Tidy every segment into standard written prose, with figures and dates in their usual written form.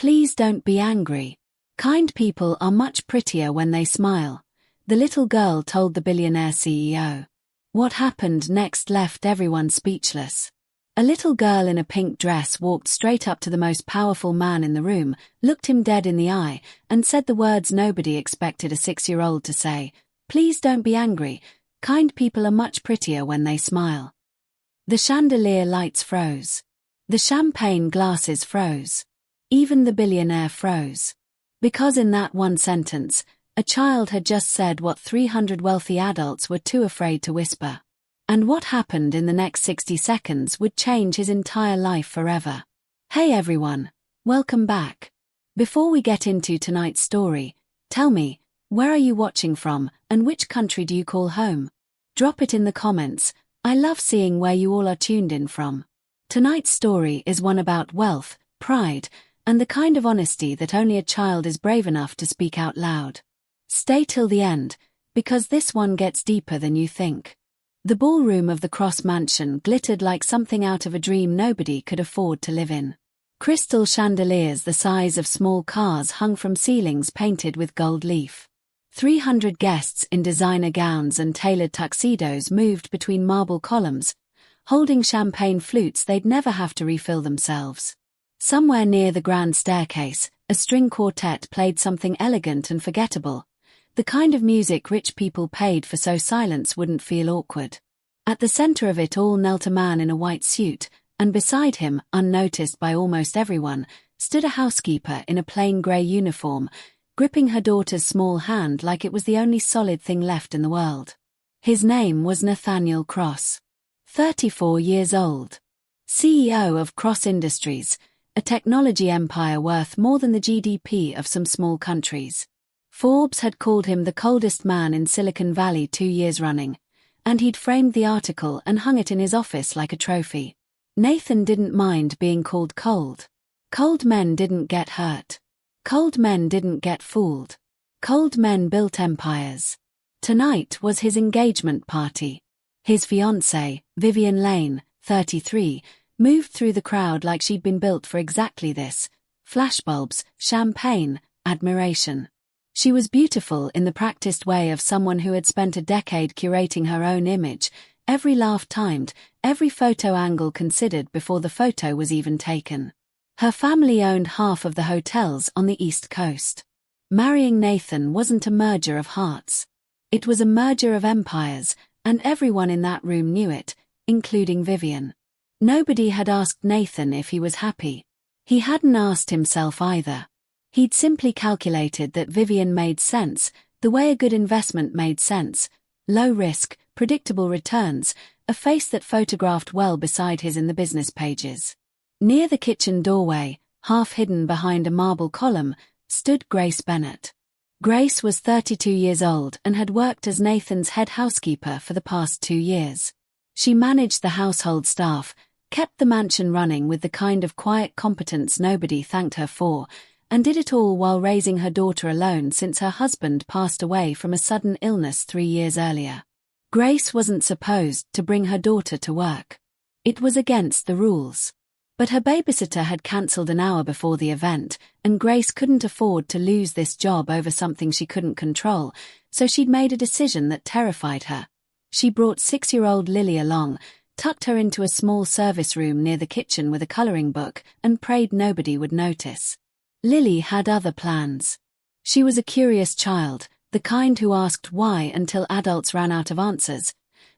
Please don't be angry. Kind people are much prettier when they smile, the little girl told the billionaire CEO. What happened next left everyone speechless. A little girl in a pink dress walked straight up to the most powerful man in the room, looked him dead in the eye, and said the words nobody expected a 6-year-old to say. Please don't be angry. Kind people are much prettier when they smile. The chandelier lights froze. The champagne glasses froze. Even the billionaire froze. Because in that one sentence, a child had just said what 300 wealthy adults were too afraid to whisper. And what happened in the next 60 seconds would change his entire life forever. Hey everyone, welcome back. Before we get into tonight's story, tell me, where are you watching from, and which country do you call home? Drop it in the comments. I love seeing where you all are tuned in from. Tonight's story is one about wealth, pride, and the kind of honesty that only a child is brave enough to speak out loud. Stay till the end, because this one gets deeper than you think. The ballroom of the Cross Mansion glittered like something out of a dream nobody could afford to live in. Crystal chandeliers the size of small cars hung from ceilings painted with gold leaf. 300 guests in designer gowns and tailored tuxedos moved between marble columns, holding champagne flutes they'd never have to refill themselves. Somewhere near the grand staircase, a string quartet played something elegant and forgettable, the kind of music rich people paid for so silence wouldn't feel awkward. At the center of it all knelt a man in a white suit, and beside him, unnoticed by almost everyone, stood a housekeeper in a plain grey uniform, gripping her daughter's small hand like it was the only solid thing left in the world. His name was Nathaniel Cross. 34 years old. CEO of Cross Industries, a technology empire worth more than the GDP of some small countries. Forbes had called him the coldest man in Silicon Valley 2 years running, and he'd framed the article and hung it in his office like a trophy. Nathan didn't mind being called cold. Cold men didn't get hurt. Cold men didn't get fooled. Cold men built empires. Tonight was his engagement party. His fiancée, Vivian Lane, 33, moved through the crowd like she'd been built for exactly this. Flashbulbs, champagne, admiration. She was beautiful in the practiced way of someone who had spent a decade curating her own image, every laugh timed, every photo angle considered before the photo was even taken. Her family owned half of the hotels on the East Coast. Marrying Nathan wasn't a merger of hearts. It was a merger of empires, and everyone in that room knew it, including Vivian. Nobody had asked Nathan if he was happy. He hadn't asked himself either. He'd simply calculated that Vivian made sense, the way a good investment made sense. Low risk, predictable returns, a face that photographed well beside his in the business pages. Near the kitchen doorway, half hidden behind a marble column, stood Grace Bennett. Grace was 32 years old and had worked as Nathan's head housekeeper for the past 2 years. She managed the household staff, kept the mansion running with the kind of quiet competence nobody thanked her for, and did it all while raising her daughter alone since her husband passed away from a sudden illness 3 years earlier. Grace wasn't supposed to bring her daughter to work. It was against the rules. But her babysitter had cancelled an hour before the event, and Grace couldn't afford to lose this job over something she couldn't control, so she'd made a decision that terrified her. She brought 6-year-old Lily along, tucked her into a small service room near the kitchen with a colouring book, and prayed nobody would notice. Lily had other plans. She was a curious child, the kind who asked why until adults ran out of answers,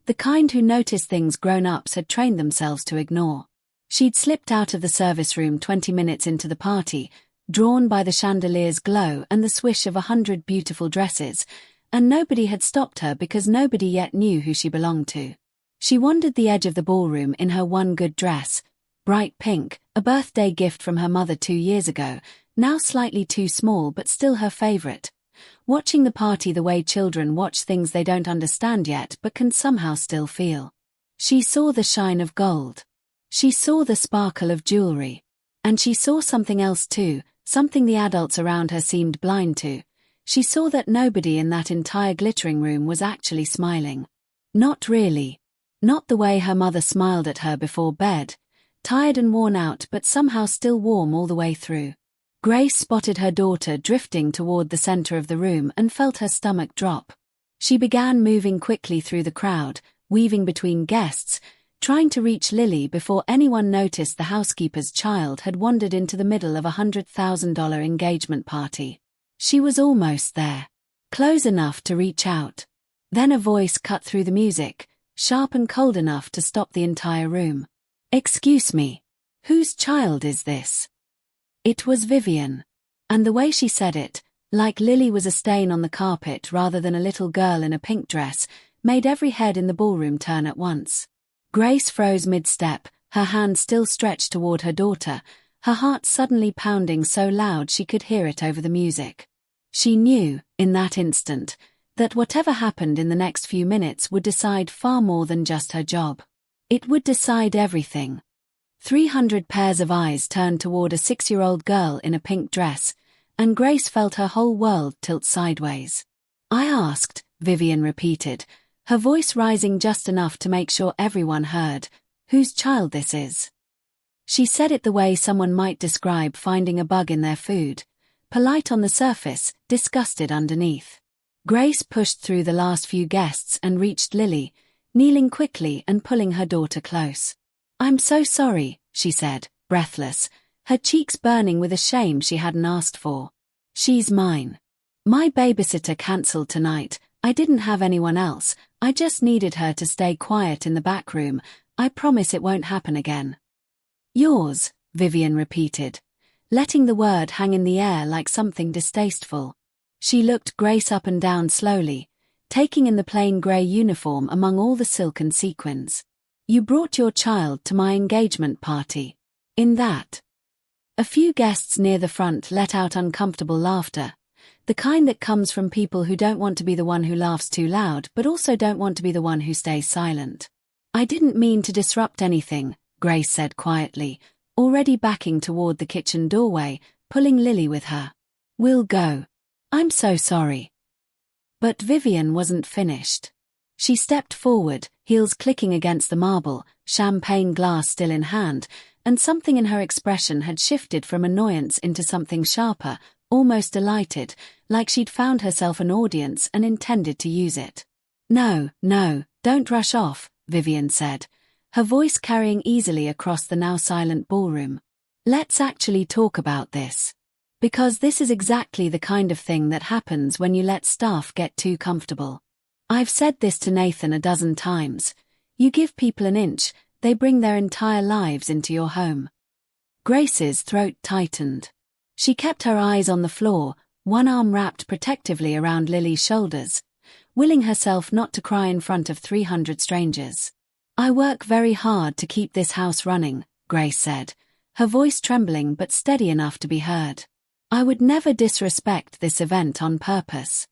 the kind who noticed things grown-ups had trained themselves to ignore. She'd slipped out of the service room 20 minutes into the party, drawn by the chandelier's glow and the swish of 100 beautiful dresses, and nobody had stopped her because nobody yet knew who she belonged to. She wandered the edge of the ballroom in her one good dress, bright pink, a birthday gift from her mother 2 years ago, now slightly too small but still her favorite. Watching the party the way children watch things they don't understand yet but can somehow still feel. She saw the shine of gold. She saw the sparkle of jewelry. And she saw something else too, something the adults around her seemed blind to. She saw that nobody in that entire glittering room was actually smiling. Not really. Not the way her mother smiled at her before bed, tired and worn out but somehow still warm all the way through. Grace spotted her daughter drifting toward the center of the room and felt her stomach drop. She began moving quickly through the crowd, weaving between guests, trying to reach Lily before anyone noticed the housekeeper's child had wandered into the middle of a $100,000 engagement party. She was almost there, close enough to reach out. Then a voice cut through the music, sharp and cold enough to stop the entire room. "Excuse me, whose child is this?" It was Vivian. And the way she said it, like Lily was a stain on the carpet rather than a little girl in a pink dress, made every head in the ballroom turn at once. Grace froze mid-step, her hand still stretched toward her daughter, her heart suddenly pounding so loud she could hear it over the music. She knew, in that instant, that whatever happened in the next few minutes would decide far more than just her job. It would decide everything. 300 pairs of eyes turned toward a 6-year-old girl in a pink dress, and Grace felt her whole world tilt sideways. "I asked," Vivian repeated, her voice rising just enough to make sure everyone heard, "whose child this is." She said it the way someone might describe finding a bug in their food, polite on the surface, disgusted underneath. Grace pushed through the last few guests and reached Lily, kneeling quickly and pulling her daughter close. "I'm so sorry," she said, breathless, her cheeks burning with a shame she hadn't asked for. "She's mine. My babysitter cancelled tonight. I didn't have anyone else. I just needed her to stay quiet in the back room. I promise it won't happen again." "Yours," Vivian repeated, letting the word hang in the air like something distasteful. She looked Grace up and down slowly, taking in the plain grey uniform among all the silken sequins. "You brought your child to my engagement party. In that." A few guests near the front let out uncomfortable laughter, the kind that comes from people who don't want to be the one who laughs too loud but also don't want to be the one who stays silent. "I didn't mean to disrupt anything," Grace said quietly, already backing toward the kitchen doorway, pulling Lily with her. "We'll go. I'm so sorry." But Vivian wasn't finished. She stepped forward, heels clicking against the marble, champagne glass still in hand, and something in her expression had shifted from annoyance into something sharper, almost delighted, like she'd found herself an audience and intended to use it. "No, don't rush off," Vivian said, her voice carrying easily across the now silent ballroom. "Let's actually talk about this. Because this is exactly the kind of thing that happens when you let staff get too comfortable. I've said this to Nathan a dozen times. You give people an inch, they bring their entire lives into your home." Grace's throat tightened. She kept her eyes on the floor, one arm wrapped protectively around Lily's shoulders, willing herself not to cry in front of 300 strangers. "I work very hard to keep this house running," Grace said, her voice trembling but steady enough to be heard. "I would never disrespect this event on purpose."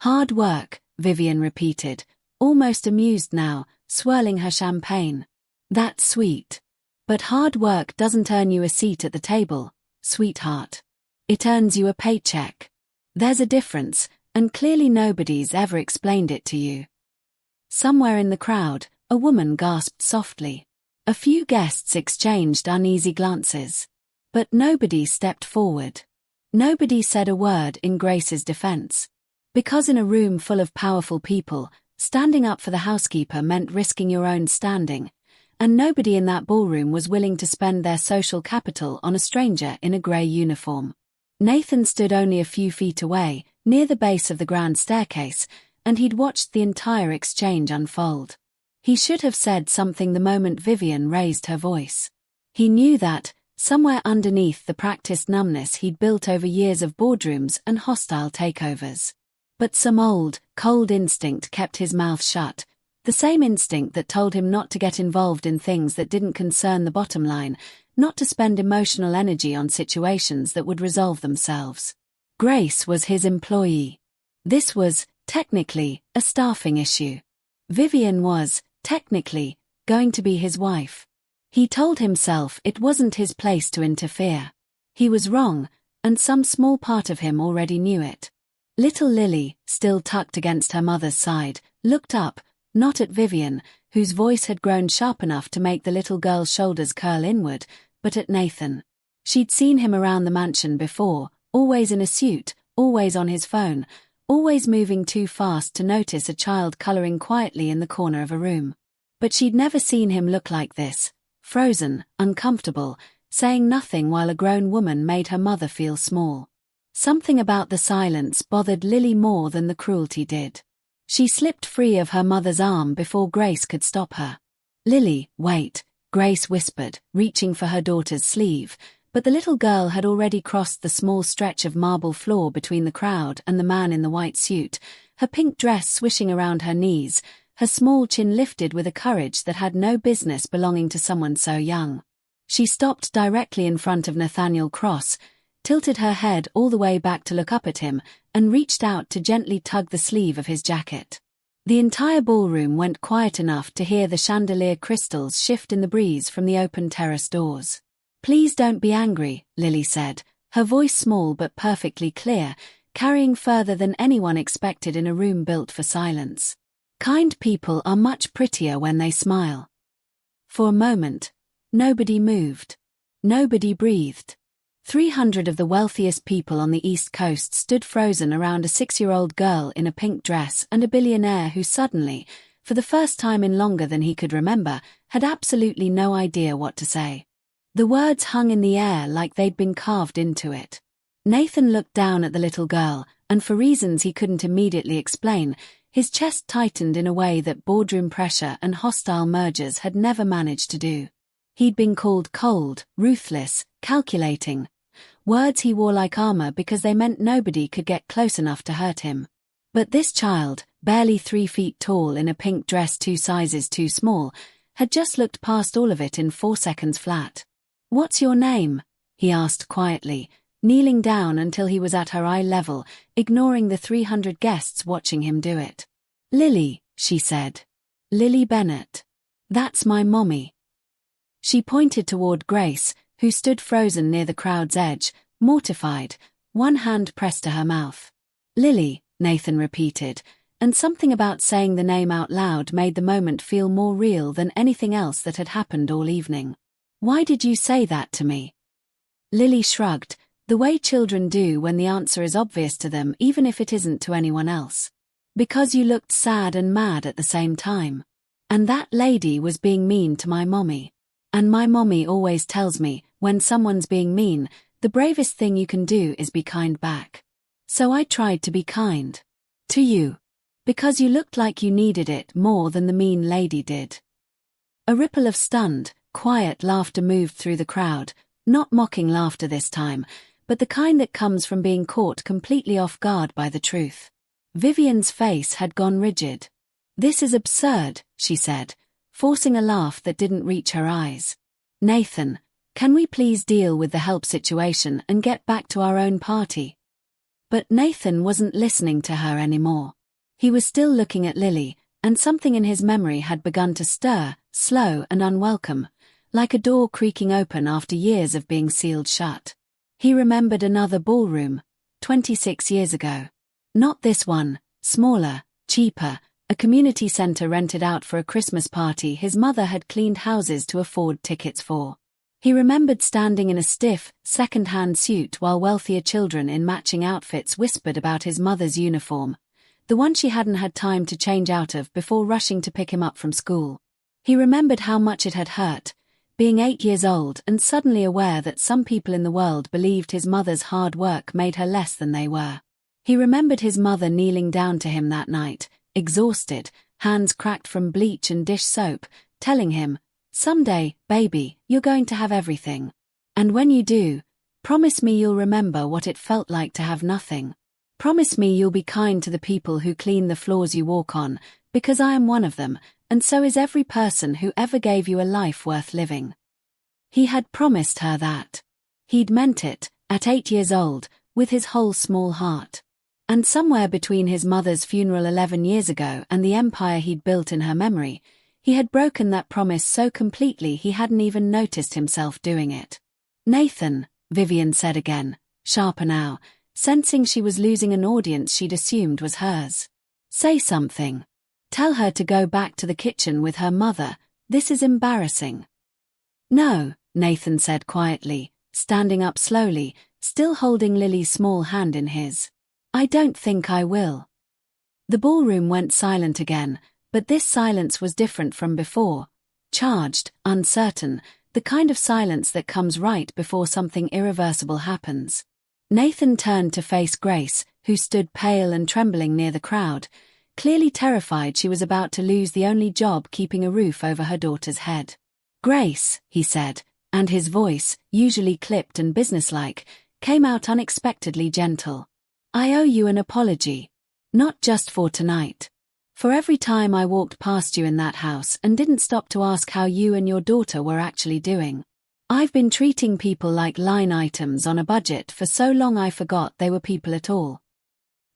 "Hard work," Vivian repeated, almost amused now, swirling her champagne. "That's sweet. But hard work doesn't earn you a seat at the table, sweetheart. It earns you a paycheck. There's a difference, and clearly nobody's ever explained it to you." Somewhere in the crowd, a woman gasped softly. A few guests exchanged uneasy glances. But nobody stepped forward. Nobody said a word in Grace's defense. Because in a room full of powerful people, standing up for the housekeeper meant risking your own standing, and nobody in that ballroom was willing to spend their social capital on a stranger in a grey uniform. Nathan stood only a few feet away, near the base of the grand staircase, and he'd watched the entire exchange unfold. He should have said something the moment Vivian raised her voice. He knew that, somewhere underneath the practiced numbness he'd built over years of boardrooms and hostile takeovers. But some old, cold instinct kept his mouth shut, the same instinct that told him not to get involved in things that didn't concern the bottom line, not to spend emotional energy on situations that would resolve themselves. Grace was his employee. This was, technically, a staffing issue. Vivian was, technically, going to be his wife. He told himself it wasn't his place to interfere. He was wrong, and some small part of him already knew it. Little Lily, still tucked against her mother's side, looked up, not at Vivian, whose voice had grown sharp enough to make the little girl's shoulders curl inward, but at Nathan. She'd seen him around the mansion before, always in a suit, always on his phone, always moving too fast to notice a child coloring quietly in the corner of a room. But she'd never seen him look like this, frozen, uncomfortable, saying nothing while a grown woman made her mother feel small. Something about the silence bothered Lily more than the cruelty did. She slipped free of her mother's arm before Grace could stop her. "Lily, wait," Grace whispered, reaching for her daughter's sleeve, but the little girl had already crossed the small stretch of marble floor between the crowd and the man in the white suit, her pink dress swishing around her knees, her small chin lifted with a courage that had no business belonging to someone so young. She stopped directly in front of Nathaniel Cross, tilted her head all the way back to look up at him, and reached out to gently tug the sleeve of his jacket. The entire ballroom went quiet enough to hear the chandelier crystals shift in the breeze from the open terrace doors. "Please don't be angry," Lily said, her voice small but perfectly clear, carrying further than anyone expected in a room built for silence. "Kind people are much prettier when they smile." For a moment, nobody moved. Nobody breathed. 300 of the wealthiest people on the East Coast stood frozen around a 6-year-old girl in a pink dress and a billionaire who suddenly, for the first time in longer than he could remember, had absolutely no idea what to say. The words hung in the air like they'd been carved into it. Nathan looked down at the little girl, and for reasons he couldn't immediately explain, his chest tightened in a way that boardroom pressure and hostile mergers had never managed to do. He'd been called cold, ruthless, calculating, words he wore like armor because they meant nobody could get close enough to hurt him. But this child, barely 3 feet tall in a pink dress 2 sizes too small, had just looked past all of it in 4 seconds flat. "What's your name?" he asked quietly, kneeling down until he was at her eye level, ignoring the 300 guests watching him do it. "Lily," she said. "Lily Bennett. That's my mommy." She pointed toward Grace, who stood frozen near the crowd's edge, mortified, one hand pressed to her mouth. "Lily," Nathan repeated, and something about saying the name out loud made the moment feel more real than anything else that had happened all evening. "Why did you say that to me?" Lily shrugged, the way children do when the answer is obvious to them even if it isn't to anyone else. "Because you looked sad and mad at the same time. And that lady was being mean to my mommy. And my mommy always tells me, when someone's being mean, the bravest thing you can do is be kind back. So I tried to be kind. To you. Because you looked like you needed it more than the mean lady did." A ripple of stunned, quiet laughter moved through the crowd, not mocking laughter this time, but the kind that comes from being caught completely off guard by the truth. Vivian's face had gone rigid. "This is absurd," she said, forcing a laugh that didn't reach her eyes. "Nathan, can we please deal with the help situation and get back to our own party?" But Nathan wasn't listening to her anymore. He was still looking at Lily, and something in his memory had begun to stir, slow and unwelcome, like a door creaking open after years of being sealed shut. He remembered another ballroom, 26 years ago. Not this one, smaller, cheaper, a community center rented out for a Christmas party his mother had cleaned houses to afford tickets for. He remembered standing in a stiff, second-hand suit while wealthier children in matching outfits whispered about his mother's uniform, the one she hadn't had time to change out of before rushing to pick him up from school. He remembered how much it had hurt, being 8 years old and suddenly aware that some people in the world believed his mother's hard work made her less than they were. He remembered his mother kneeling down to him that night, exhausted, hands cracked from bleach and dish soap, telling him, "Someday, baby, you're going to have everything. And when you do, promise me you'll remember what it felt like to have nothing. Promise me you'll be kind to the people who clean the floors you walk on, because I am one of them, and so is every person who ever gave you a life worth living." He had promised her that. He'd meant it, at 8 years old, with his whole small heart. And somewhere between his mother's funeral 11 years ago and the empire he'd built in her memory, he had broken that promise so completely he hadn't even noticed himself doing it. "Nathan," Vivian said again, sharper now, sensing she was losing an audience she'd assumed was hers. "Say something. Tell her to go back to the kitchen with her mother. This is embarrassing." "No," Nathan said quietly, standing up slowly, still holding Lily's small hand in his. "I don't think I will." The ballroom went silent again, but this silence was different from before. Charged, uncertain, the kind of silence that comes right before something irreversible happens. Nathan turned to face Grace, who stood pale and trembling near the crowd, clearly terrified she was about to lose the only job keeping a roof over her daughter's head. "Grace," he said, and his voice, usually clipped and businesslike, came out unexpectedly gentle. "I owe you an apology. Not just for tonight. For every time I walked past you in that house and didn't stop to ask how you and your daughter were actually doing. I've been treating people like line items on a budget for so long I forgot they were people at all."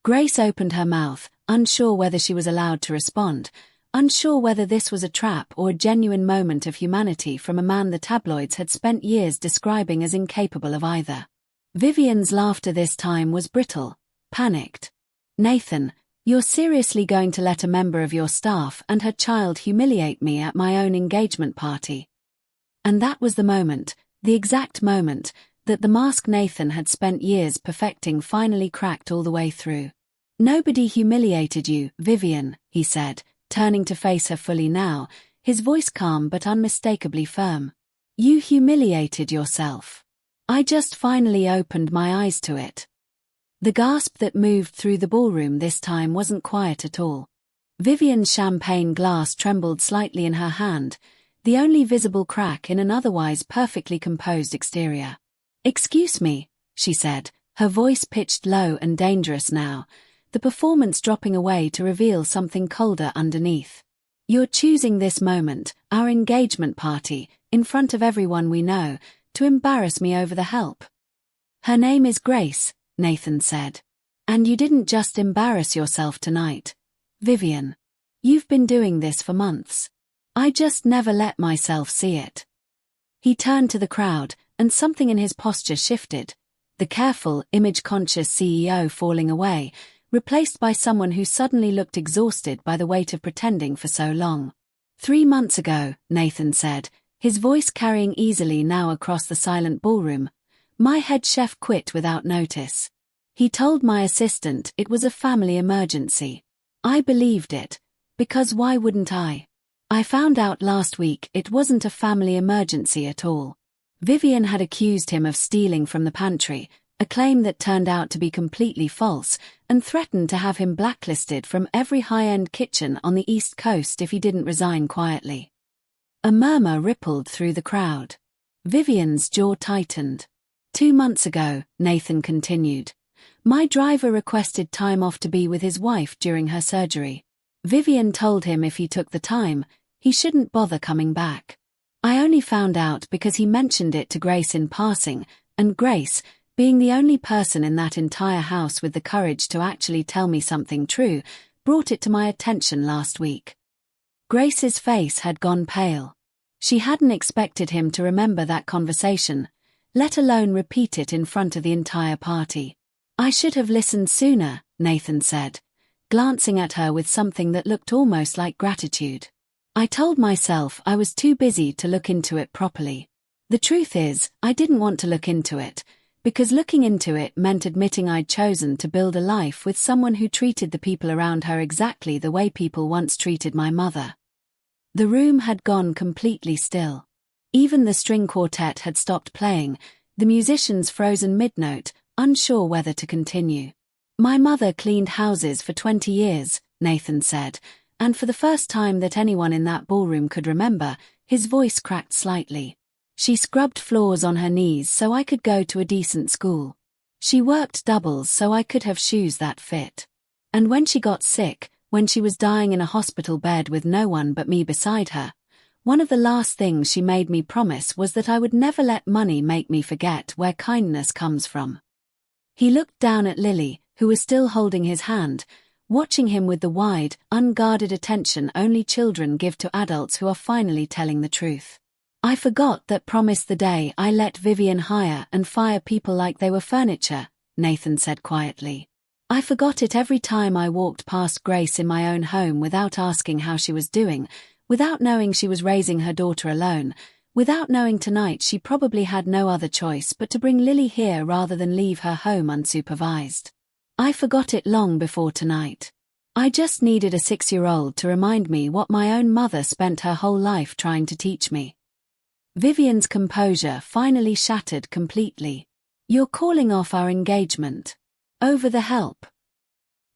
Grace opened her mouth, unsure whether she was allowed to respond, unsure whether this was a trap or a genuine moment of humanity from a man the tabloids had spent years describing as incapable of either. Vivian's laughter this time was brittle, panicked. "Nathan, you're seriously going to let a member of your staff and her child humiliate me at my own engagement party?" And that was the moment, the exact moment, that the mask Nathan had spent years perfecting finally cracked all the way through. "Nobody humiliated you, Vivian," he said, turning to face her fully now, his voice calm but unmistakably firm. "You humiliated yourself. I just finally opened my eyes to it." The gasp that moved through the ballroom this time wasn't quiet at all. Vivian's champagne glass trembled slightly in her hand, the only visible crack in an otherwise perfectly composed exterior. "Excuse me," she said, her voice pitched low and dangerous now, the performance dropping away to reveal something colder underneath. "You're choosing this moment, our engagement party, in front of everyone we know, to embarrass me over the help." "Her name is Grace," Nathan said. "And you didn't just embarrass yourself tonight, Vivian. You've been doing this for months. I just never let myself see it." He turned to the crowd, and something in his posture shifted, the careful, image-conscious CEO falling away, replaced by someone who suddenly looked exhausted by the weight of pretending for so long. "3 months ago," Nathan said, his voice carrying easily now across the silent ballroom, "my head chef quit without notice. He told my assistant it was a family emergency. I believed it, because why wouldn't I? I found out last week it wasn't a family emergency at all. Vivian had accused him of stealing from the pantry, a claim that turned out to be completely false, and threatened to have him blacklisted from every high-end kitchen on the East Coast if he didn't resign quietly." A murmur rippled through the crowd. Vivian's jaw tightened. 2 months ago," Nathan continued, "my driver requested time off to be with his wife during her surgery. Vivian told him if he took the time, he shouldn't bother coming back. I only found out because he mentioned it to Grace in passing, and Grace, being the only person in that entire house with the courage to actually tell me something true, brought it to my attention last week." Grace's face had gone pale. She hadn't expected him to remember that conversation, let alone repeat it in front of the entire party. "I should have listened sooner," Nathan said, glancing at her with something that looked almost like gratitude. "I told myself I was too busy to look into it properly. The truth is, I didn't want to look into it, because looking into it meant admitting I'd chosen to build a life with someone who treated the people around her exactly the way people once treated my mother." The room had gone completely still. Even the string quartet had stopped playing, the musicians frozen mid-note, unsure whether to continue. "My mother cleaned houses for 20 years, Nathan said, and for the first time that anyone in that ballroom could remember, his voice cracked slightly. "She scrubbed floors on her knees so I could go to a decent school. She worked doubles so I could have shoes that fit. And when she got sick, when she was dying in a hospital bed with no one but me beside her, one of the last things she made me promise was that I would never let money make me forget where kindness comes from." He looked down at Lily, who was still holding his hand, watching him with the wide, unguarded attention only children give to adults who are finally telling the truth. "I forgot that promise the day I let Vivian hire and fire people like they were furniture," Nathan said quietly. "I forgot it every time I walked past Grace in my own home without asking how she was doing, without knowing she was raising her daughter alone, Without knowing tonight, she probably had no other choice but to bring Lily here rather than leave her home unsupervised. I forgot it long before tonight. I just needed a 6-year-old to remind me what my own mother spent her whole life trying to teach me. Vivian's composure finally shattered completely. You're calling off our engagement. Over the help.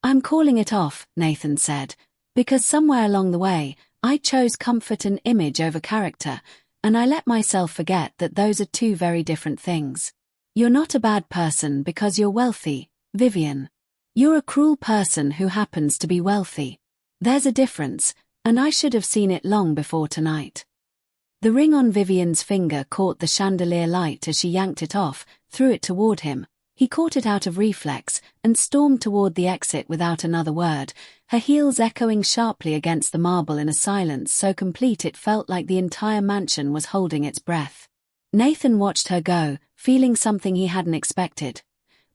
I'm calling it off, Nathan said, because somewhere along the way, I chose comfort and image over character, and I let myself forget that those are two very different things. You're not a bad person because you're wealthy, Vivian. You're a cruel person who happens to be wealthy. There's a difference, and I should have seen it long before tonight. The ring on Vivian's finger caught the chandelier light as she yanked it off, threw it toward him. He caught it out of reflex and stormed toward the exit without another word, her heels echoing sharply against the marble in a silence so complete it felt like the entire mansion was holding its breath. Nathan watched her go, feeling something he hadn't expected.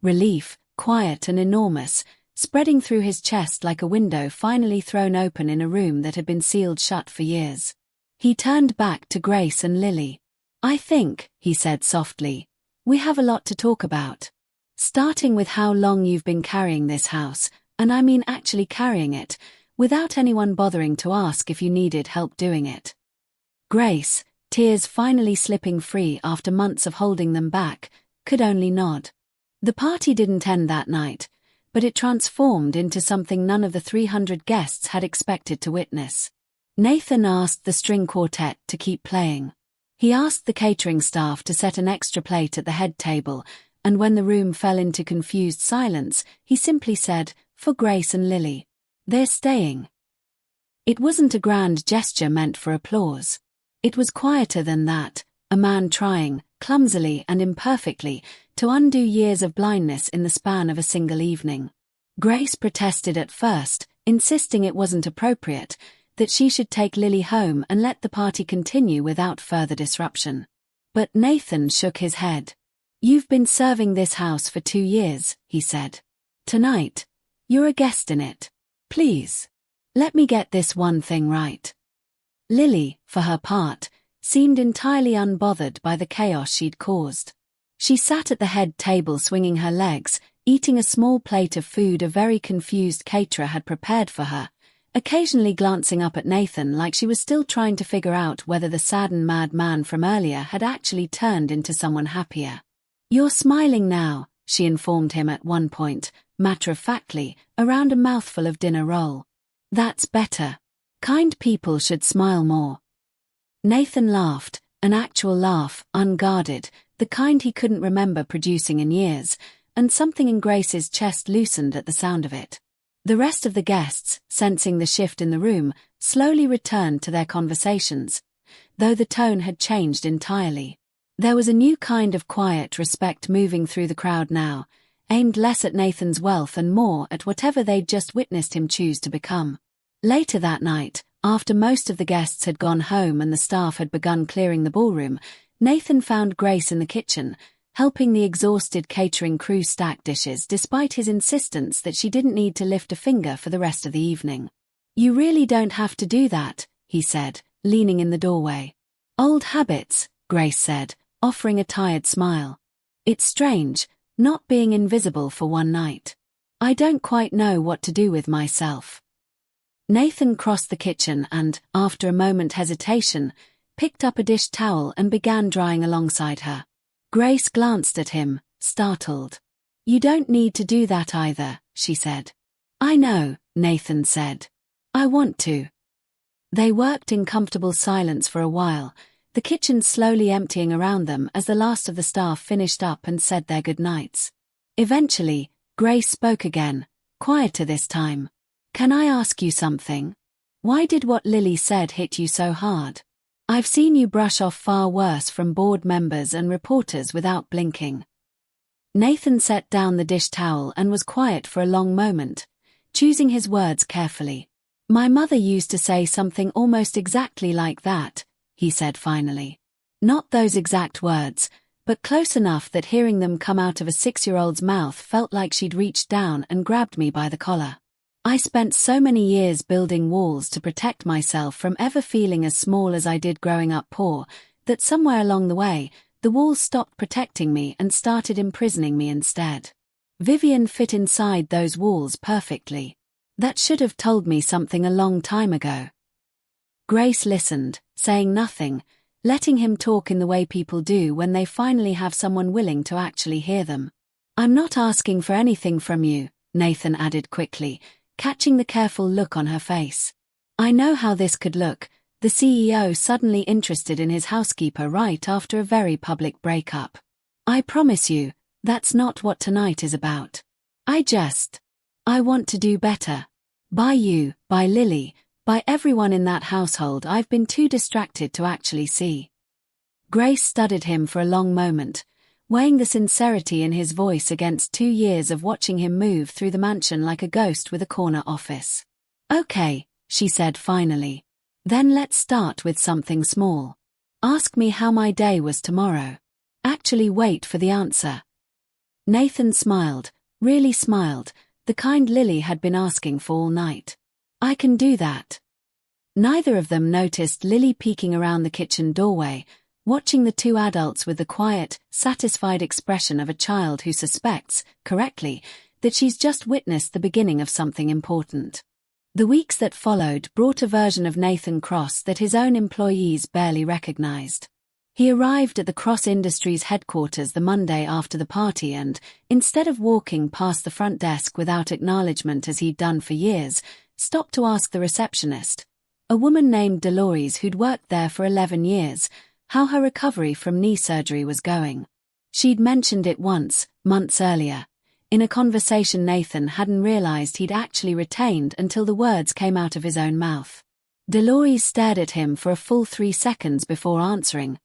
Relief, quiet and enormous, spreading through his chest like a window finally thrown open in a room that had been sealed shut for years. He turned back to Grace and Lily. I think, he said softly, we have a lot to talk about. Starting with how long you've been carrying this house, and I mean actually carrying it, without anyone bothering to ask if you needed help doing it. Grace, tears finally slipping free after months of holding them back, could only nod. The party didn't end that night, but it transformed into something none of the 300 guests had expected to witness. Nathan asked the string quartet to keep playing. He asked the catering staff to set an extra plate at the head table, and when the room fell into confused silence, he simply said, for Grace and Lily. They're staying. It wasn't a grand gesture meant for applause. It was quieter than that, a man trying, clumsily and imperfectly, to undo years of blindness in the span of a single evening. Grace protested at first, insisting it wasn't appropriate, that she should take Lily home and let the party continue without further disruption. But Nathan shook his head. You've been serving this house for 2 years, he said. Tonight, you're a guest in it. Please. Let me get this one thing right. Lily, for her part, seemed entirely unbothered by the chaos she'd caused. She sat at the head table swinging her legs, eating a small plate of food a very confused caterer had prepared for her, occasionally glancing up at Nathan like she was still trying to figure out whether the saddened mad man from earlier had actually turned into someone happier. You're smiling now, she informed him at one point, matter-of-factly, around a mouthful of dinner roll. That's better. Kind people should smile more. Nathan laughed, an actual laugh, unguarded, the kind he couldn't remember producing in years, and something in Grace's chest loosened at the sound of it. The rest of the guests, sensing the shift in the room, slowly returned to their conversations, though the tone had changed entirely. There was a new kind of quiet respect moving through the crowd now, aimed less at Nathan's wealth and more at whatever they'd just witnessed him choose to become. Later that night, after most of the guests had gone home and the staff had begun clearing the ballroom, Nathan found Grace in the kitchen, helping the exhausted catering crew stack dishes despite his insistence that she didn't need to lift a finger for the rest of the evening. You really don't have to do that, he said, leaning in the doorway. Old habits, Grace said, offering a tired smile. It's strange, not being invisible for one night. I don't quite know what to do with myself. Nathan crossed the kitchen and, after a moment's hesitation, picked up a dish towel and began drying alongside her. Grace glanced at him, startled. You don't need to do that either, she said. I know, Nathan said. I want to. They worked in comfortable silence for a while, the kitchen slowly emptying around them as the last of the staff finished up and said their goodnights. Eventually, Grace spoke again, quieter this time. Can I ask you something? Why did what Lily said hit you so hard? I've seen you brush off far worse from board members and reporters without blinking. Nathan set down the dish towel and was quiet for a long moment, choosing his words carefully. My mother used to say something almost exactly like that, he said finally. Not those exact words, but close enough that hearing them come out of a 6-year-old's mouth felt like she'd reached down and grabbed me by the collar. I spent so many years building walls to protect myself from ever feeling as small as I did growing up poor, That somewhere along the way, the walls stopped protecting me and started imprisoning me instead. Vivian fit inside those walls perfectly. That should have told me something a long time ago. Grace listened, saying nothing, letting him talk in the way people do when they finally have someone willing to actually hear them. "I'm not asking for anything from you," Nathan added quickly, catching the careful look on her face. "I know how this could look, the CEO suddenly interested in his housekeeper right after a very public breakup. I promise you, that's not what tonight is about. I want to do better. By you, by Lily, by everyone in that household I've been too distracted to actually see." Grace studied him for a long moment, weighing the sincerity in his voice against 2 years of watching him move through the mansion like a ghost with a corner office. "Okay," she said finally. "Then let's start with something small. Ask me how my day was tomorrow. Actually wait for the answer." Nathan smiled, really smiled, the kind Lily had been asking for all night. "I can do that." Neither of them noticed Lily peeking around the kitchen doorway, watching the two adults with the quiet, satisfied expression of a child who suspects, correctly, that she's just witnessed the beginning of something important. The weeks that followed brought a version of Nathan Cross that his own employees barely recognized. He arrived at the Cross Industries headquarters the Monday after the party and, instead of walking past the front desk without acknowledgement as he'd done for years, stopped to ask the receptionist, a woman named Dolores who'd worked there for 11 years, how her recovery from knee surgery was going. She'd mentioned it once, months earlier, in a conversation Nathan hadn't realized he'd actually retained until the words came out of his own mouth. Dolores stared at him for a full 3 seconds before answering,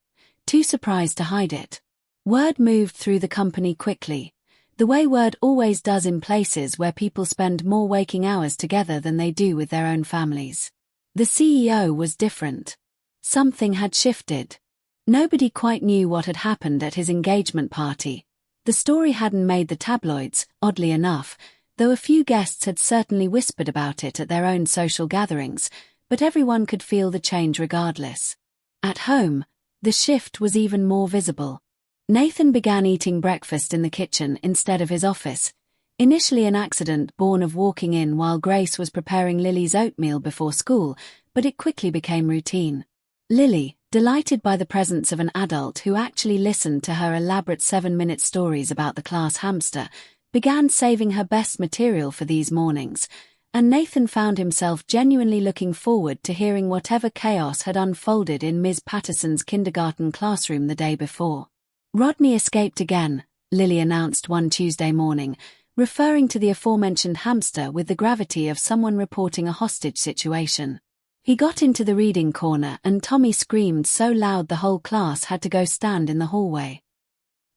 too surprised to hide it. Word moved through the company quickly, the way word always does in places where people spend more waking hours together than they do with their own families. The CEO was different. Something had shifted. Nobody quite knew what had happened at his engagement party. The story hadn't made the tabloids, oddly enough, though a few guests had certainly whispered about it at their own social gatherings, but everyone could feel the change regardless. At home, the shift was even more visible. Nathan began eating breakfast in the kitchen instead of his office, initially an accident born of walking in while Grace was preparing Lily's oatmeal before school, but it quickly became routine. Lily, delighted by the presence of an adult who actually listened to her elaborate 7-minute stories about the class hamster, began saving her best material for these mornings, and Nathan found himself genuinely looking forward to hearing whatever chaos had unfolded in Ms. Patterson's kindergarten classroom the day before. "Rodney escaped again," Lily announced one Tuesday morning, referring to the aforementioned hamster with the gravity of someone reporting a hostage situation. "He got into the reading corner and Tommy screamed so loud the whole class had to go stand in the hallway."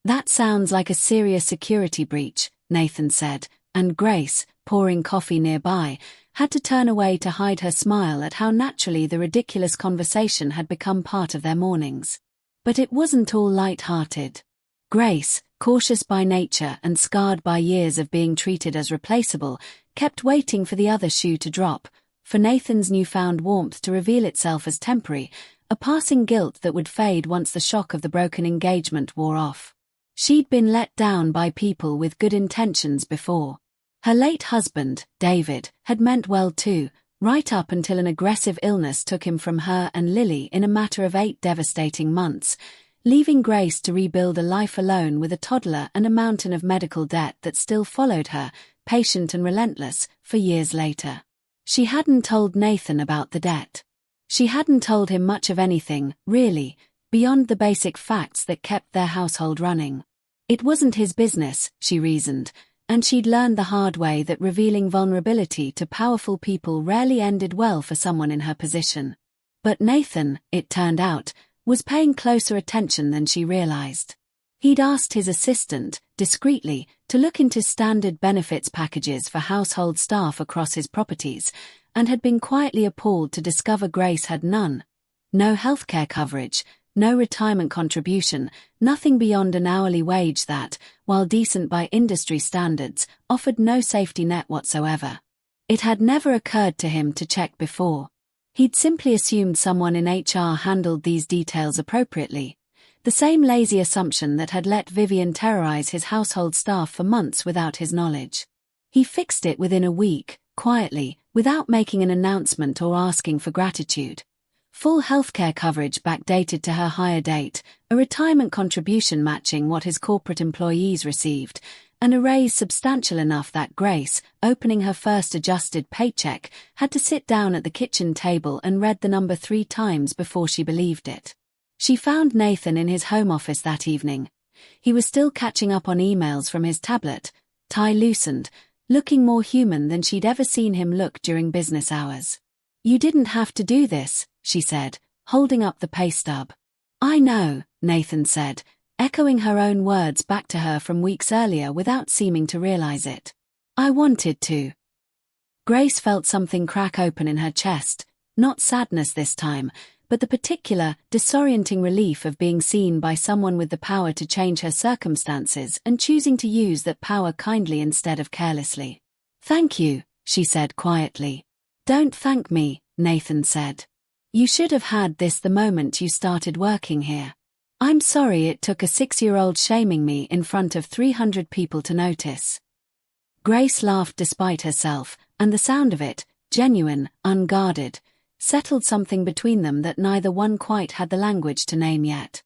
"That sounds like a serious security breach," Nathan said, and Grace, pouring coffee nearby, had to turn away to hide her smile at how naturally the ridiculous conversation had become part of their mornings. But it wasn't all light-hearted. Grace, cautious by nature and scarred by years of being treated as replaceable, kept waiting for the other shoe to drop, for Nathan's newfound warmth to reveal itself as temporary, a passing guilt that would fade once the shock of the broken engagement wore off. She'd been let down by people with good intentions before. Her late husband, David, had meant well too, right up until an aggressive illness took him from her and Lily in a matter of 8 devastating months, leaving Grace to rebuild a life alone with a toddler and a mountain of medical debt that still followed her, patient and relentless, for years later. She hadn't told Nathan about the debt. She hadn't told him much of anything, really, beyond the basic facts that kept their household running. It wasn't his business, she reasoned, and she'd learned the hard way that revealing vulnerability to powerful people rarely ended well for someone in her position. But Nathan, it turned out, was paying closer attention than she realized. He'd asked his assistant, discreetly, to look into standard benefits packages for household staff across his properties, and had been quietly appalled to discover Grace had none. No healthcare coverage, no retirement contribution, nothing beyond an hourly wage that, while decent by industry standards, offered no safety net whatsoever. It had never occurred to him to check before. He'd simply assumed someone in HR handled these details appropriately. The same lazy assumption that had let Vivian terrorize his household staff for months without his knowledge. He fixed it within a week, quietly, without making an announcement or asking for gratitude. Full healthcare coverage backdated to her hire date, a retirement contribution matching what his corporate employees received, and a raise substantial enough that Grace, opening her first adjusted paycheck, had to sit down at the kitchen table and read the number 3 times before she believed it. She found Nathan in his home office that evening. He was still catching up on emails from his tablet, tie loosened, looking more human than she'd ever seen him look during business hours. "You didn't have to do this," she said, holding up the pay stub. "I know," Nathan said, echoing her own words back to her from weeks earlier without seeming to realize it. "I wanted to." Grace felt something crack open in her chest, not sadness this time, but the particular, disorienting relief of being seen by someone with the power to change her circumstances and choosing to use that power kindly instead of carelessly. "Thank you," she said quietly. "Don't thank me," Nathan said. "You should have had this the moment you started working here. I'm sorry it took a 6-year-old shaming me in front of 300 people to notice." Grace laughed despite herself, and the sound of it, genuine, unguarded, settled something between them that neither one quite had the language to name yet.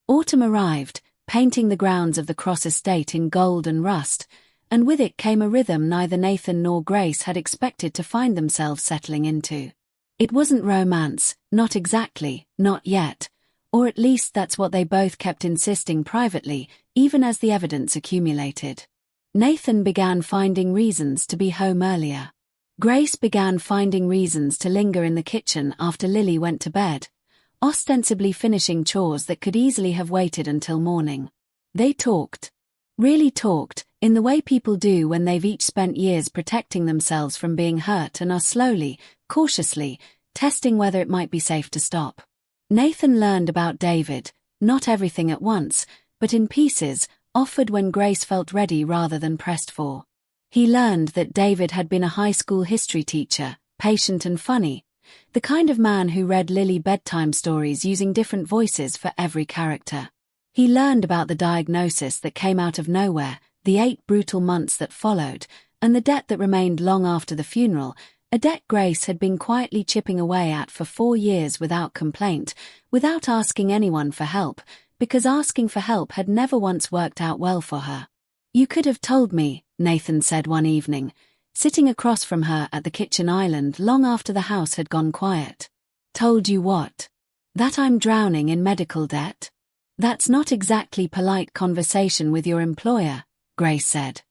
Autumn arrived, painting the grounds of the Cross estate in gold and rust, and with it came a rhythm neither Nathan nor Grace had expected to find themselves settling into. It wasn't romance, not exactly, not yet, or at least that's what they both kept insisting privately, even as the evidence accumulated. Nathan began finding reasons to be home earlier. Grace began finding reasons to linger in the kitchen after Lily went to bed, ostensibly finishing chores that could easily have waited until morning. They talked. Really talked, in the way people do when they've each spent years protecting themselves from being hurt and are slowly, cautiously, testing whether it might be safe to stop. Nathan learned about David, not everything at once, but in pieces, offered when Grace felt ready rather than pressed for. He learned that David had been a high school history teacher, patient and funny, the kind of man who read Lily bedtime stories using different voices for every character. He learned about the diagnosis that came out of nowhere, the 8 brutal months that followed, and the debt that remained long after the funeral, a debt Grace had been quietly chipping away at for 4 years without complaint, without asking anyone for help, because asking for help had never once worked out well for her. "You could have told me," Nathan said one evening, sitting across from her at the kitchen island long after the house had gone quiet. "Told you what? That I'm drowning in medical debt? That's not exactly polite conversation with your employer," Grace said,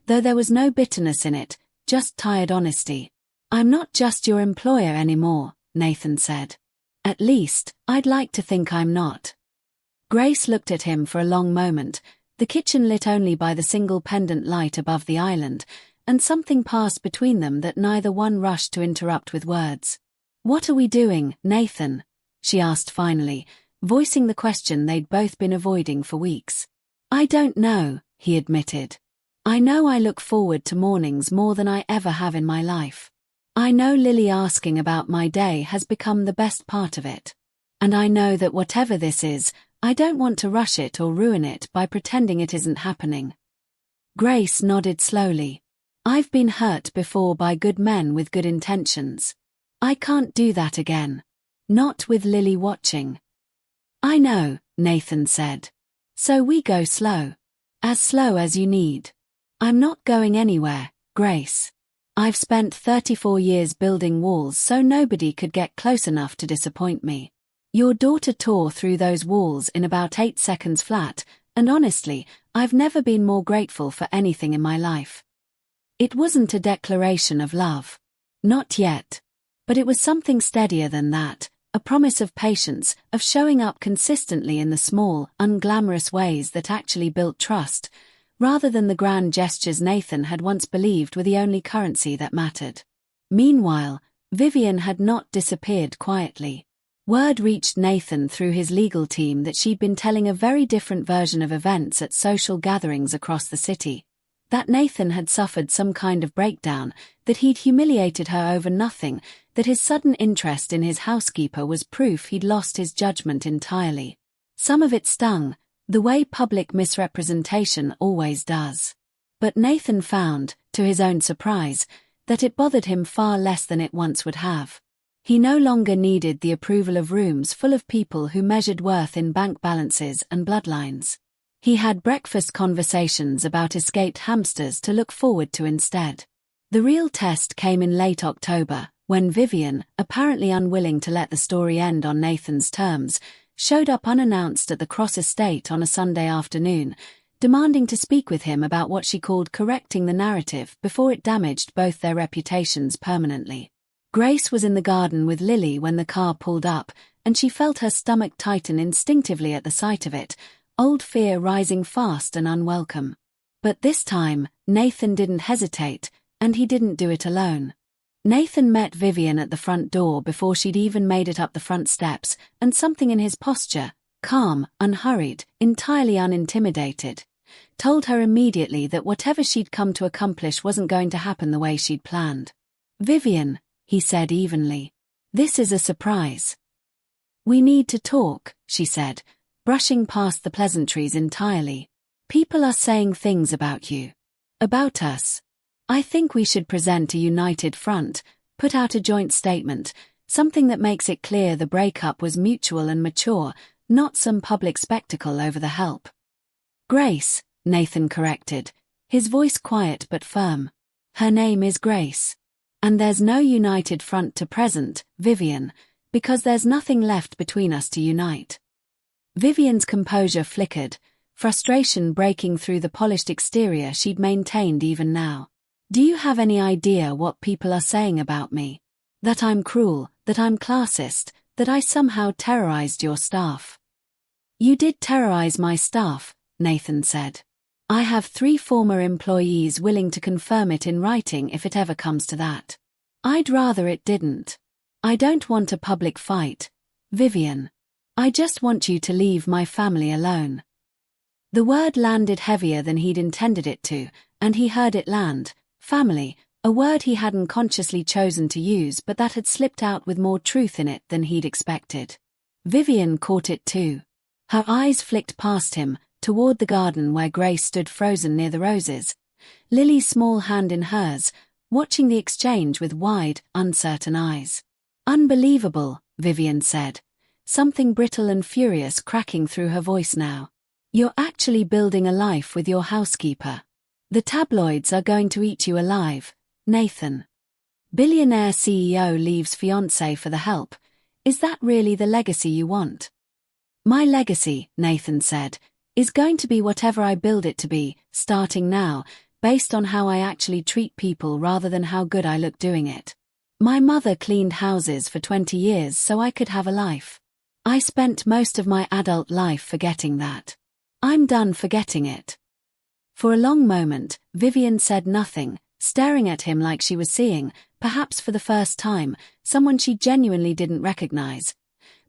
though there was no bitterness in it, just tired honesty. "I'm not just your employer anymore," Nathan said. "At least, I'd like to think I'm not." Grace looked at him for a long moment, the kitchen lit only by the single pendant light above the island, and something passed between them that neither one rushed to interrupt with words. "What are we doing, Nathan?" she asked finally, voicing the question they'd both been avoiding for weeks. "I don't know," he admitted. "I know I look forward to mornings more than I ever have in my life. I know Lily asking about my day has become the best part of it. And I know that whatever this is, I don't want to rush it or ruin it by pretending it isn't happening." Grace nodded slowly. "I've been hurt before by good men with good intentions. I can't do that again. Not with Lily watching." "I know," Nathan said. "So we go slow. As slow as you need. I'm not going anywhere, Grace. I've spent 34 years building walls so nobody could get close enough to disappoint me. Your daughter tore through those walls in about 8 seconds flat, and honestly, I've never been more grateful for anything in my life." It wasn't a declaration of love. Not yet. But it was something steadier than that, a promise of patience, of showing up consistently in the small, unglamorous ways that actually built trust, rather than the grand gestures Nathan had once believed were the only currency that mattered. Meanwhile, Vivian had not disappeared quietly. Word reached Nathan through his legal team that she'd been telling a very different version of events at social gatherings across the city. That Nathan had suffered some kind of breakdown, that he'd humiliated her over nothing, that his sudden interest in his housekeeper was proof he'd lost his judgment entirely. Some of it stung, the way public misrepresentation always does. But Nathan found, to his own surprise, that it bothered him far less than it once would have. He no longer needed the approval of rooms full of people who measured worth in bank balances and bloodlines. He had breakfast conversations about escaped hamsters to look forward to instead. The real test came in late October, when Vivian, apparently unwilling to let the story end on Nathan's terms, showed up unannounced at the Cross estate on a Sunday afternoon, demanding to speak with him about what she called correcting the narrative before it damaged both their reputations permanently. Grace was in the garden with Lily when the car pulled up, and she felt her stomach tighten instinctively at the sight of it, old fear rising fast and unwelcome. But this time, Nathan didn't hesitate, and he didn't do it alone. Nathan met Vivian at the front door before she'd even made it up the front steps, and something in his posture, calm, unhurried, entirely unintimidated, told her immediately that whatever she'd come to accomplish wasn't going to happen the way she'd planned. "Vivian," he said evenly, "this is a surprise." "We need to talk," she said, brushing past the pleasantries entirely. "People are saying things about you. About us. I think we should present a united front, put out a joint statement, something that makes it clear the breakup was mutual and mature, not some public spectacle over the help." "Grace," Nathan corrected, his voice quiet but firm. "Her name is Grace. And there's no united front to present, Vivian, because there's nothing left between us to unite." Vivian's composure flickered, frustration breaking through the polished exterior she'd maintained even now. "Do you have any idea what people are saying about me? That I'm cruel, that I'm classist, that I somehow terrorized your staff?" "You did terrorize my staff," Nathan said. "I have 3 former employees willing to confirm it in writing if it ever comes to that. I'd rather it didn't. I don't want a public fight, Vivian. I just want you to leave my family alone." The word landed heavier than he'd intended it to, and he heard it land. Family, a word he hadn't consciously chosen to use but that had slipped out with more truth in it than he'd expected. Vivian caught it too. Her eyes flicked past him, toward the garden where Grace stood frozen near the roses, Lily's small hand in hers, watching the exchange with wide, uncertain eyes. "Unbelievable," Vivian said, something brittle and furious cracking through her voice now. "You're actually building a life with your housekeeper. The tabloids are going to eat you alive, Nathan. Billionaire CEO leaves fiancé for the help. Is that really the legacy you want?" "My legacy," Nathan said, "is going to be whatever I build it to be, starting now, based on how I actually treat people rather than how good I look doing it. My mother cleaned houses for 20 years so I could have a life. I spent most of my adult life forgetting that. I'm done forgetting it." For a long moment, Vivian said nothing, staring at him like she was seeing, perhaps for the first time, someone she genuinely didn't recognize.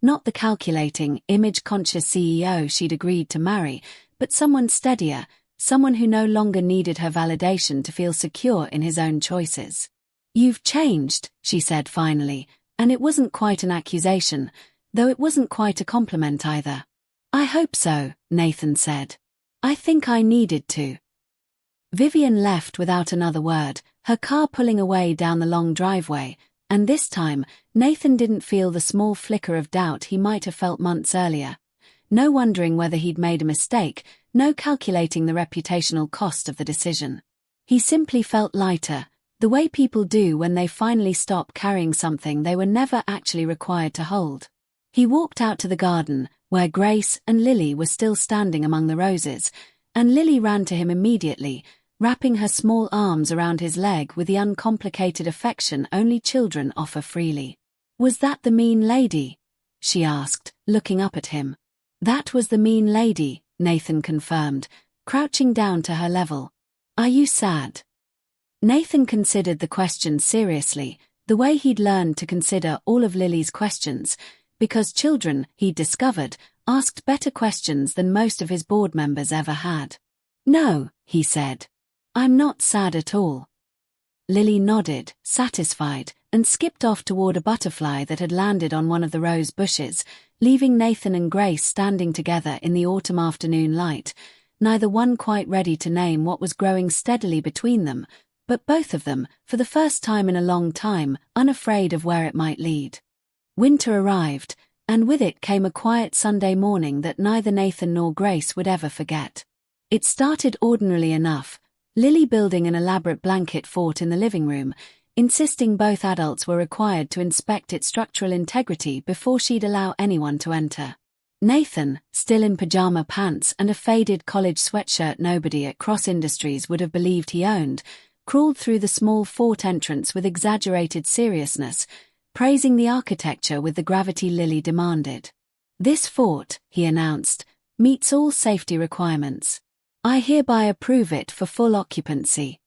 Not the calculating, image-conscious CEO she'd agreed to marry, but someone steadier, someone who no longer needed her validation to feel secure in his own choices. "You've changed," she said finally, and it wasn't quite an accusation, though it wasn't quite a compliment either. "I hope so," Nathan said. "I think I needed to." Vivian left without another word, her car pulling away down the long driveway, and this time, Nathan didn't feel the small flicker of doubt he might have felt months earlier. No wondering whether he'd made a mistake, no calculating the reputational cost of the decision. He simply felt lighter, the way people do when they finally stop carrying something they were never actually required to hold. He walked out to the garden, where Grace and Lily were still standing among the roses, and Lily ran to him immediately, wrapping her small arms around his leg with the uncomplicated affection only children offer freely. "Was that the mean lady?" she asked, looking up at him. "That was the mean lady," Nathan confirmed, crouching down to her level. "Are you sad?" Nathan considered the question seriously, the way he'd learned to consider all of Lily's questions, because children, he'd discovered, asked better questions than most of his board members ever had. "No," he said. I'm not sad at all. Lily nodded, satisfied, and skipped off toward a butterfly that had landed on one of the rose bushes, leaving Nathan and Grace standing together in the autumn afternoon light, neither one quite ready to name what was growing steadily between them, but both of them, for the first time in a long time, unafraid of where it might lead. Winter arrived, and with it came a quiet Sunday morning that neither Nathan nor Grace would ever forget. It started ordinarily enough, Lily building an elaborate blanket fort in the living room, insisting both adults were required to inspect its structural integrity before she'd allow anyone to enter. Nathan, still in pajama pants and a faded college sweatshirt nobody at Cross Industries would have believed he owned, crawled through the small fort entrance with exaggerated seriousness, praising the architecture with the gravity Lily demanded. "This fort," he announced, "meets all safety requirements. I hereby approve it for full occupancy."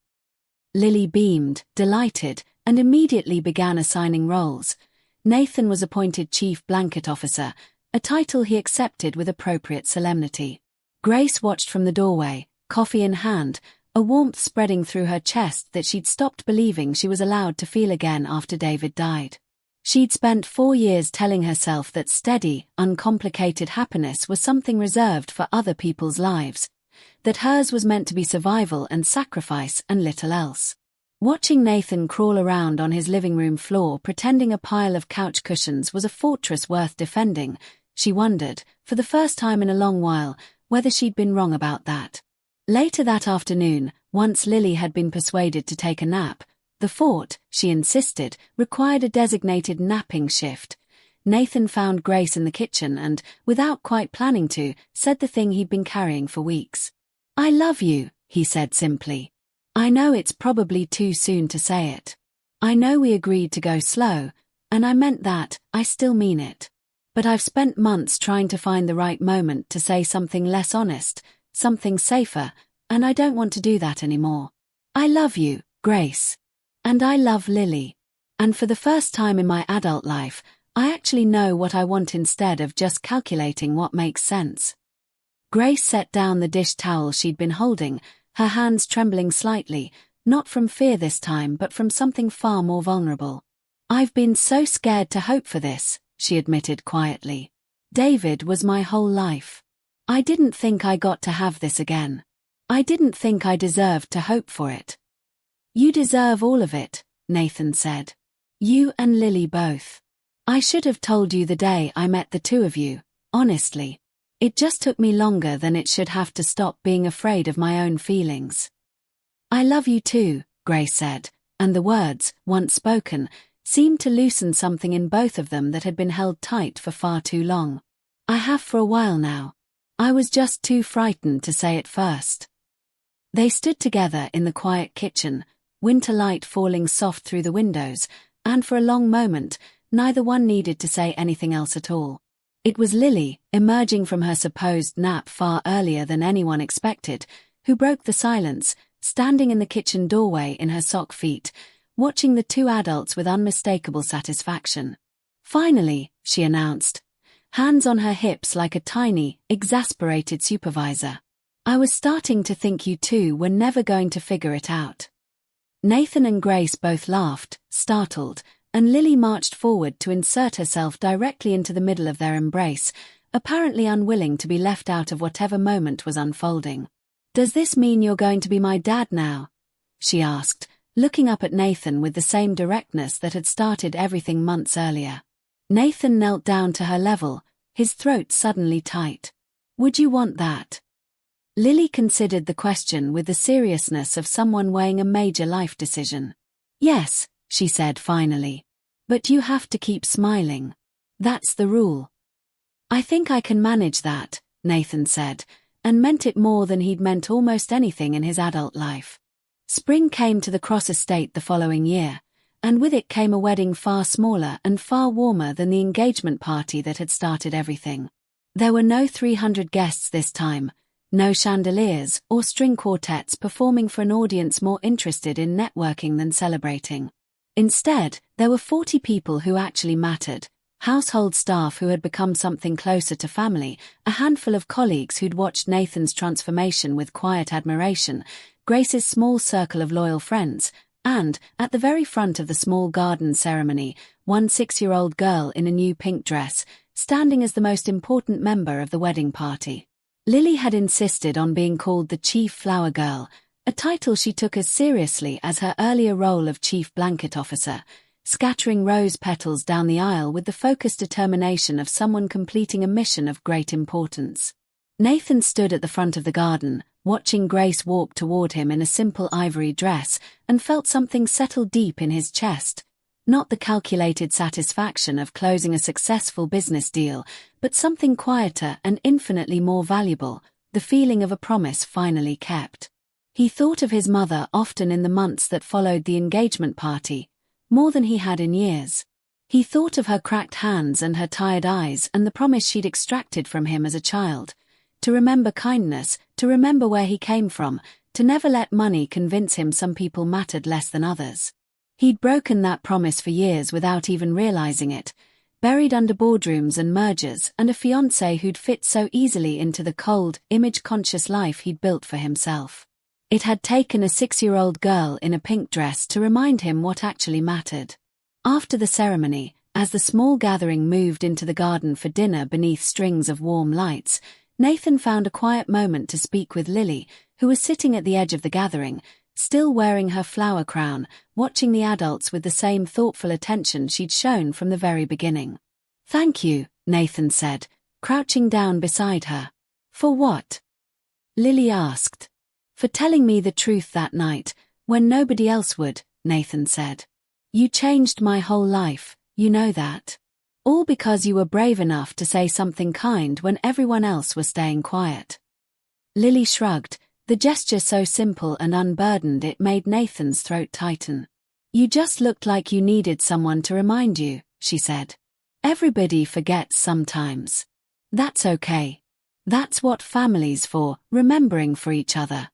Lily beamed, delighted, and immediately began assigning roles. Nathan was appointed Chief Blanket Officer, a title he accepted with appropriate solemnity. Grace watched from the doorway, coffee in hand, a warmth spreading through her chest that she'd stopped believing she was allowed to feel again after David died. She'd spent 4 years telling herself that steady, uncomplicated happiness was something reserved for other people's lives, that hers was meant to be survival and sacrifice and little else. Watching Nathan crawl around on his living room floor pretending a pile of couch cushions was a fortress worth defending, she wondered, for the first time in a long while, whether she'd been wrong about that. Later that afternoon, once Lily had been persuaded to take a nap, the fort, she insisted, required a designated napping shift. Nathan found Grace in the kitchen and, without quite planning to, said the thing he'd been carrying for weeks. "I love you," he said simply. "I know it's probably too soon to say it. I know we agreed to go slow, and I meant that, I still mean it. But I've spent months trying to find the right moment to say something less honest, something safer, and I don't want to do that anymore. I love you, Grace. And I love Lily. And for the first time in my adult life, I actually know what I want instead of just calculating what makes sense." Grace set down the dish towel she'd been holding, her hands trembling slightly, not from fear this time but from something far more vulnerable. "I've been so scared to hope for this," she admitted quietly. "David was my whole life. I didn't think I got to have this again. I didn't think I deserved to hope for it." "You deserve all of it," Nathan said. "You and Lily both. I should have told you the day I met the two of you, honestly. It just took me longer than it should have to stop being afraid of my own feelings." "I love you too," Grace said, and the words, once spoken, seemed to loosen something in both of them that had been held tight for far too long. "I have for a while now. I was just too frightened to say it first." They stood together in the quiet kitchen, winter light falling soft through the windows, and for a long moment, neither one needed to say anything else at all. It was Lily, emerging from her supposed nap far earlier than anyone expected, who broke the silence, standing in the kitchen doorway in her sock feet, watching the two adults with unmistakable satisfaction. "Finally," she announced, hands on her hips like a tiny, exasperated supervisor. "I was starting to think you two were never going to figure it out." Nathan and Grace both laughed, startled, and Lily marched forward to insert herself directly into the middle of their embrace, apparently unwilling to be left out of whatever moment was unfolding. "Does this mean you're going to be my dad now?" she asked, looking up at Nathan with the same directness that had started everything months earlier. Nathan knelt down to her level, his throat suddenly tight. "Would you want that?" Lily considered the question with the seriousness of someone weighing a major life decision. "Yes," she said finally. "But you have to keep smiling. That's the rule." "I think I can manage that," Nathan said, and meant it more than he'd meant almost anything in his adult life. Spring came to the Cross estate the following year, and with it came a wedding far smaller and far warmer than the engagement party that had started everything. There were no 300 guests this time, no chandeliers or string quartets performing for an audience more interested in networking than celebrating. Instead, there were 40 people who actually mattered, household staff who had become something closer to family, a handful of colleagues who'd watched Nathan's transformation with quiet admiration, Grace's small circle of loyal friends, and, at the very front of the small garden ceremony, one 6-year-old girl in a new pink dress, standing as the most important member of the wedding party. Lily had insisted on being called the Chief Flower Girl, a title she took as seriously as her earlier role of Chief Blanket Officer, scattering rose petals down the aisle with the focused determination of someone completing a mission of great importance. Nathan stood at the front of the garden, watching Grace walk toward him in a simple ivory dress, and felt something settle deep in his chest. Not the calculated satisfaction of closing a successful business deal, but something quieter and infinitely more valuable, the feeling of a promise finally kept. He thought of his mother often in the months that followed the engagement party, more than he had in years. He thought of her cracked hands and her tired eyes and the promise she'd extracted from him as a child. To remember kindness, to remember where he came from, to never let money convince him some people mattered less than others. He'd broken that promise for years without even realizing it, buried under boardrooms and mergers and a fiancé who'd fit so easily into the cold, image-conscious life he'd built for himself. It had taken a 6-year-old girl in a pink dress to remind him what actually mattered. After the ceremony, as the small gathering moved into the garden for dinner beneath strings of warm lights, Nathan found a quiet moment to speak with Lily, who was sitting at the edge of the gathering, still wearing her flower crown, watching the adults with the same thoughtful attention she'd shown from the very beginning. "Thank you," Nathan said, crouching down beside her. "For what?" Lily asked. "For telling me the truth that night, when nobody else would," Nathan said. "You changed my whole life, you know that. All because you were brave enough to say something kind when everyone else was staying quiet." Lily shrugged, the gesture so simple and unburdened it made Nathan's throat tighten. "You just looked like you needed someone to remind you," she said. "Everybody forgets sometimes. That's okay. That's what family's for, remembering for each other."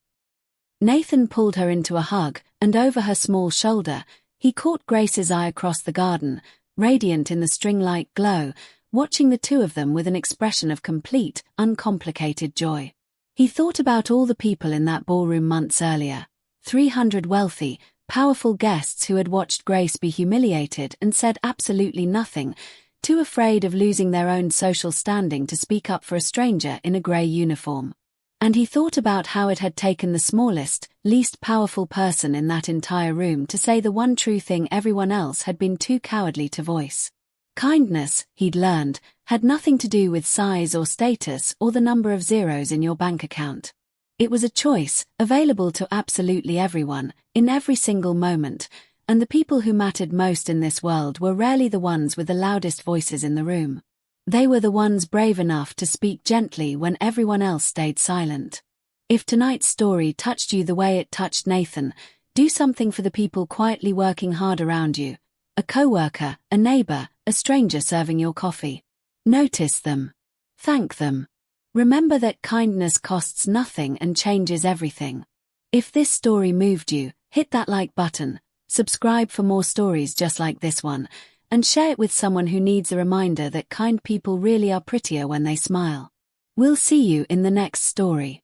Nathan pulled her into a hug, and over her small shoulder, he caught Grace's eye across the garden, radiant in the string-like glow, watching the two of them with an expression of complete, uncomplicated joy. He thought about all the people in that ballroom months earlier, 300 wealthy, powerful guests who had watched Grace be humiliated and said absolutely nothing, too afraid of losing their own social standing to speak up for a stranger in a grey uniform. And he thought about how it had taken the smallest, least powerful person in that entire room to say the one true thing everyone else had been too cowardly to voice. Kindness, he'd learned, had nothing to do with size or status or the number of zeros in your bank account. It was a choice, available to absolutely everyone, in every single moment, and the people who mattered most in this world were rarely the ones with the loudest voices in the room. They were the ones brave enough to speak gently when everyone else stayed silent. If tonight's story touched you the way it touched Nathan, do something for the people quietly working hard around you. A coworker, a neighbor, a stranger serving your coffee. Notice them. Thank them. Remember that kindness costs nothing and changes everything. If this story moved you, hit that like button, subscribe for more stories just like this one, and share it with someone who needs a reminder that kind people really are prettier when they smile. We'll see you in the next story.